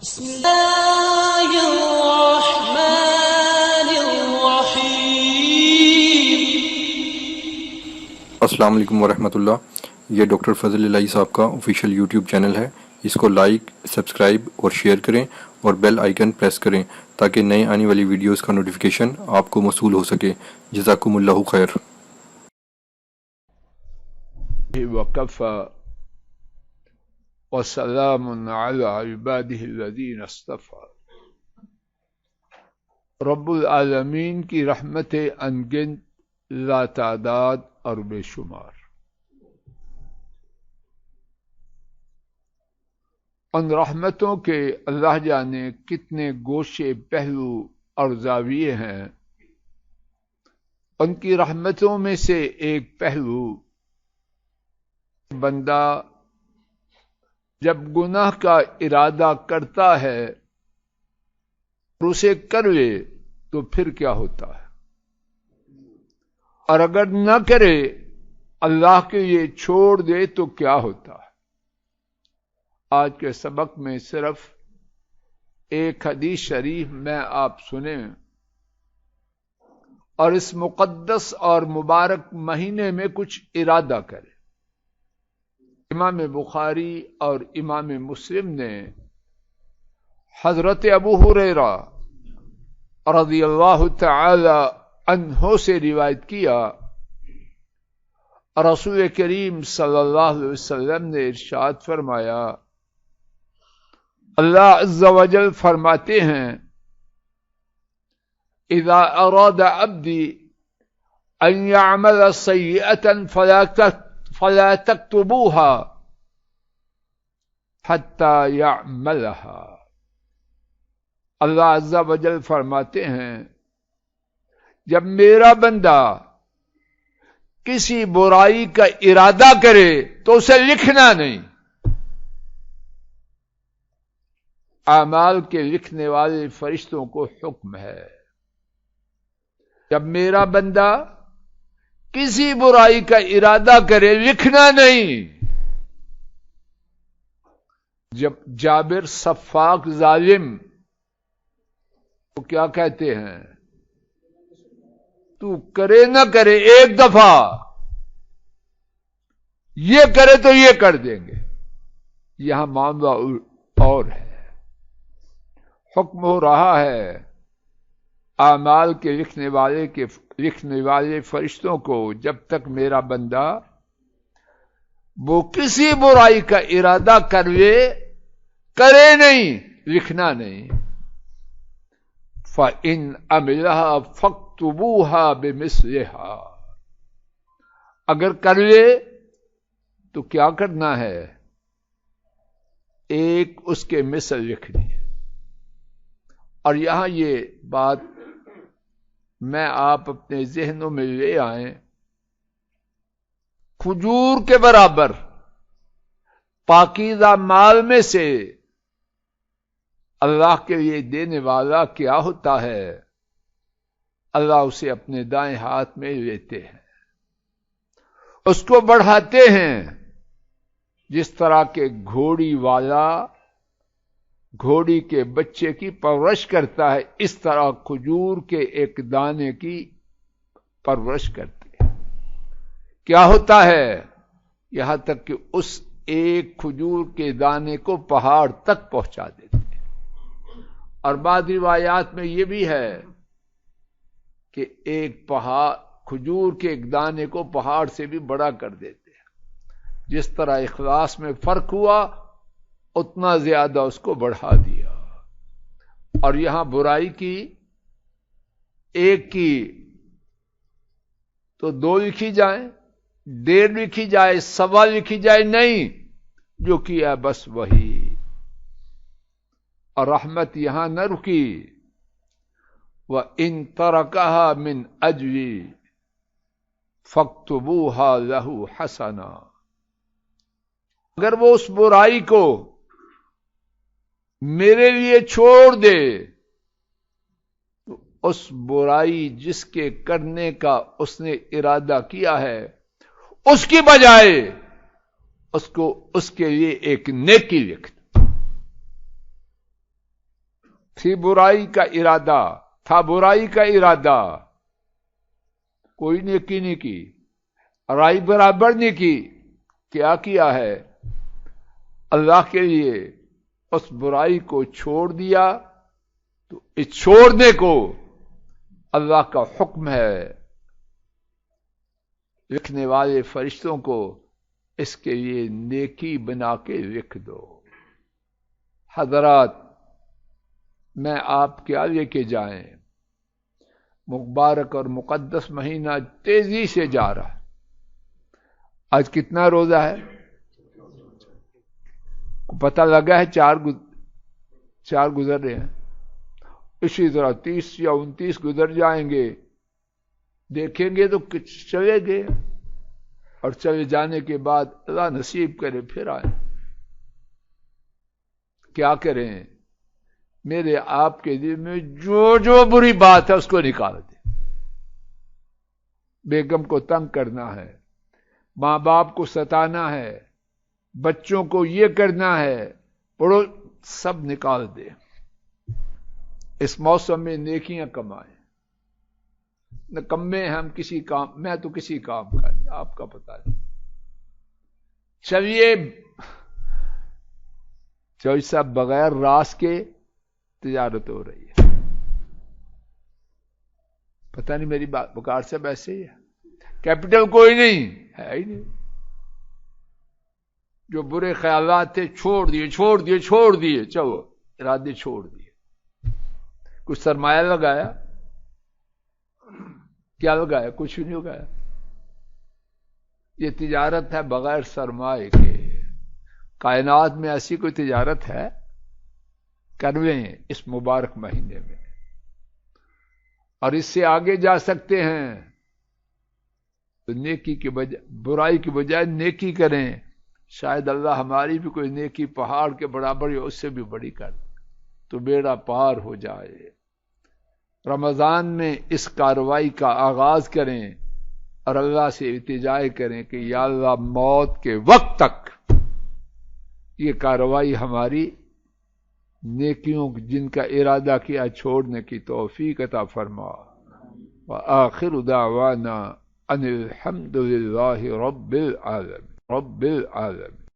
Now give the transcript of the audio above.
بسم الله الرحمن الرحيم. السلام علیکم ورحمۃ اللہ. یہ ڈاکٹر فضل الہی صاحب کا آفیشیل یوٹیوب چینل ہے. اس کو لائک، سبسکرائب اور شیئر کریں اور بیل آئیکن پریس کریں تاکہ نئے آنے والی ویڈیوز کا نوٹیفیکیشن آپ کو موصول ہو سکے. جزاکم اللہ خیر. وكفى وسلام على عباده الذين اصطفى. رب العالمین کی رحمتیں انگنت، لا تعداد اور بے شمار. ان رحمتوں کے اللہ جانے کتنے گوشے، پہلو اور زاویے ہیں. ان کی رحمتوں میں سے ایک پہلو، بندہ جب گناہ کا ارادہ کرتا ہے اور اسے کر لے تو پھر کیا ہوتا ہے، اور اگر نہ کرے اللہ کے لیے چھوڑ دے تو کیا ہوتا ہے. آج کے سبق میں صرف ایک حدیث شریف میں آپ سنیں اور اس مقدس اور مبارک مہینے میں کچھ ارادہ کریں. امام بخاری اور امام مسلم نے حضرت ابو ہریرہ رضی اللہ تعالی عنہ سے روایت کیا، رسول کریم صلی اللہ علیہ وسلم نے ارشاد فرمایا، اللہ عز و جل فرماتے ہیں، اذا اراد عبدی ان يعمل سیئة فلا تكتبوها حتى يعملها. اللہ عز و جل فرماتے ہیں، جب میرا بندہ کسی برائی کا ارادہ کرے تو اسے لکھنا نہیں. اعمال کے لکھنے والے فرشتوں کو حکم ہے، جب میرا بندہ کسی برائی کا ارادہ کرے لکھنا نہیں. جب جابر صفاق ظالم تو کیا کہتے ہیں، تو کرے نہ کرے ایک دفعہ، یہ کرے تو یہ کر دیں گے. یہاں معاملہ اور ہے. حکم ہو رہا ہے اعمال کے لکھنے والے فرشتوں کو، جب تک میرا بندہ وہ کسی برائی کا ارادہ کر لے، کرے نہیں، لکھنا نہیں. فَإِنْ عَمِلَهَا فَاكْتُبُوهَا بِمِثْلِهَا. اگر کر لے تو کیا کرنا ہے، ایک اس کے مثل لکھنی ہے. اور یہاں یہ بات میں آپ اپنے ذہنوں میں لے آئیں، کھجور کے برابر پاکیزہ مال میں سے اللہ کے لیے دینے والا کیا ہوتا ہے، اللہ اسے اپنے دائیں ہاتھ میں لیتے ہیں، اس کو بڑھاتے ہیں. جس طرح کے گھوڑی والا گھوڑی کے بچے کی پرورش کرتا ہے، اس طرح کھجور کے ایک دانے کی پرورش کرتے ہیں. کیا ہوتا ہے، یہاں تک کہ اس ایک کھجور کے دانے کو پہاڑ تک پہنچا دیتے ہیں. اور بعض روایات میں یہ بھی ہے کہ ایک کھجور کے ایک دانے کو پہاڑ سے بھی بڑا کر دیتے ہیں. جس طرح اخلاص میں فرق ہوا اتنا زیادہ اس کو بڑھا دیا. اور یہاں برائی کی ایک کی تو 2 لکھی جائیں، 1.5 لکھی جائے، 1.25 لکھی جائے، نہیں، جو کیا بس وہی. اور رحمت یہاں نہ رکی، وَإِن تَرَكَهَا مِنْ أَجْلِ فَاكْتُبُوهَا لَهُ حَسَنًا. اگر وہ اس برائی کو میرے لیے چھوڑ دے تو اس برائی جس کے کرنے کا اس نے ارادہ کیا ہے، اس کی بجائے اس کو اس کے لیے ایک نیکی لکھ. تھی برائی کا ارادہ، تھا برائی کا ارادہ، کوئی نیکی نہیں کی، رائی برابر نہیں کی، کیا ہے؟ اللہ کے لیے اس برائی کو چھوڑ دیا، تو اس چھوڑنے کو اللہ کا حکم ہے لکھنے والے فرشتوں کو اس کے لیے نیکی بنا کے لکھ دو۔ حضرات، میں آپ کیا لے کے جائیں، مبارک اور مقدس مہینہ تیزی سے جا رہا ہے۔ آج کتنا روزہ ہے؟ پتہ لگا ہے چار گزر رہے ہیں، اسی طرح 30 یا 29 گزر جائیں گے، دیکھیں گے تو کچھ چلے گئے، اور چلے جانے کے بعد اللہ نصیب کرے پھر آئیں۔ کیا کریں؟ میرے آپ کے دل میں جو بری بات ہے اس کو نکال دیں۔ بیگم کو تنگ کرنا ہے، ماں باپ کو ستانا ہے، بچوں کو یہ کرنا ہے، پڑھو، سب نکال دے۔ اس موسم میں نیکیاں کمائیں۔ نکمے ہم کسی کام، میں تو کسی کام کا نہیں، آپ کا پتہ نہیں۔ چلیے صاحب، بغیر راس کے تجارت ہو رہی ہے۔ پتہ نہیں میری بات بکار صاحب ایسے ہی ہے، کیپٹل کوئی نہیں ہے ہی نہیں۔ جو برے خیالات تھے چھوڑ دیے، چلو ارادے چھوڑ دیے۔ کچھ سرمایہ لگایا، کیا لگایا؟ کچھ بھی نہیں لگایا۔ یہ تجارت ہے بغیر سرمایہ کے۔ کائنات میں ایسی کوئی تجارت ہے؟ کرویں اس مبارک مہینے میں، اور اس سے آگے جا سکتے ہیں تو نیکی کی بجائے برائی کی بجائے نیکی کریں، شاید اللہ ہماری بھی کوئی نیکی پہاڑ کے برابر یا اس سے بھی بڑی کر دے تو بیڑا پار ہو جائے۔ رمضان میں اس کارروائی کا آغاز کریں اور اللہ سے التجا کریں کہ یا اللہ، موت کے وقت تک یہ کارروائی ہماری نیکیوں جن کا ارادہ کیا چھوڑنے کی توفیق عطا فرما۔ وآخر دعوانا ان الحمد للہ رب العالمین۔